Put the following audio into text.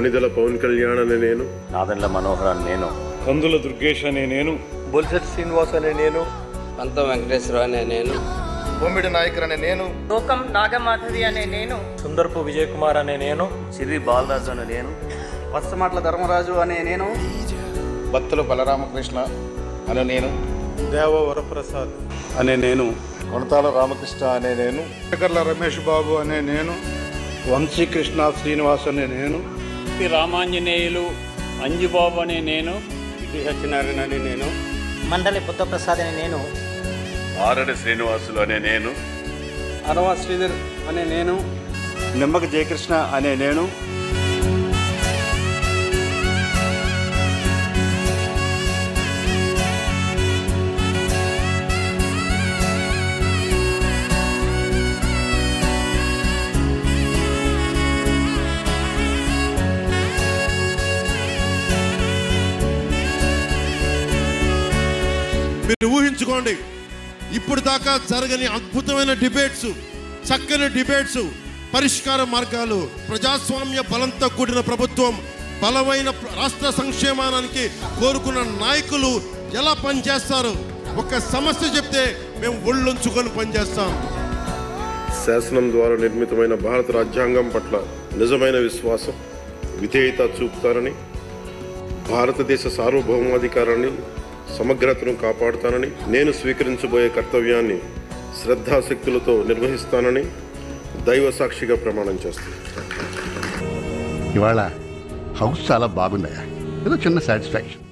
కొణిదెల పవన్ కళ్యాణ్ అనే నేను, నాదెండ్ల మనోహర్ అనే నేను, కందుల దుర్గేష్ అనే నేను, బొల్సెట్ శ్రీనివాస్ అనే నేను, పంతం వెంకటేశ్వర అనే నేను, బొమ్మిడి నాయకర్ అనే నేను, లోకం నాగమాధవి అనే నేను, సుందర్పు విజయ్ కుమార్ అనే నేను, సిరి బాలరాజు అనే నేను, వస్తమాట్ల ధర్మరాజు అనే నేను, బత్తుల బలరామకృష్ణ అనే నేను, దేవ వరప్రసాద్ అనే నేను, కొనతాల రామకృష్ణ అనే నేను, శేఖర్ల రమేష్ బాబు అనే నేను, వంశీకృష్ణ శ్రీనివాస్ అనే నేను, రామాంజనేయులు అంజుబాబు అనే నేను, సత్యనారాయణ అనే నేను, మండలి బుద్ధప్రసాద్ అనే నేను, ఆరడి శ్రీనివాసులు అనే నేను, అనవా శ్రీధర్ అనే నేను, నిమ్మక జయకృష్ణ అనే నేను, మీరు ఊహించుకోండి, ఇప్పుడు దాకా జరగని అద్భుతమైన డిబేట్స్, చక్కని డిబేట్స్, పరిష్కార మార్గాలు, ప్రజాస్వామ్య బలంతో కూడిన ప్రభుత్వం, బలమైన రాష్ట్ర సంక్షేమానికి కోరుకున్న నాయకులు ఎలా పనిచేస్తారు? ఒక సమస్య చెప్తే మేము ఒళ్ళొంచుకొని పనిచేస్తాం. శాసనం ద్వారా నిర్మితమైన భారత రాజ్యాంగం పట్ల నిజమైన విశ్వాసం, విధేయత చూపుతానని, భారతదేశ సార్వభౌమాధికారాన్ని, సమగ్రతను కాపాడుతానని, నేను స్వీకరించబోయే కర్తవ్యాన్ని శ్రద్ధాశక్తులతో నిర్వహిస్తానని దైవ సాక్షిగా ప్రమాణం చేస్తాను. ఇవాళ హౌస్ చాలా బాగుందయ్యా, ఏదో చిన్న సాటిస్ఫాక్షన్.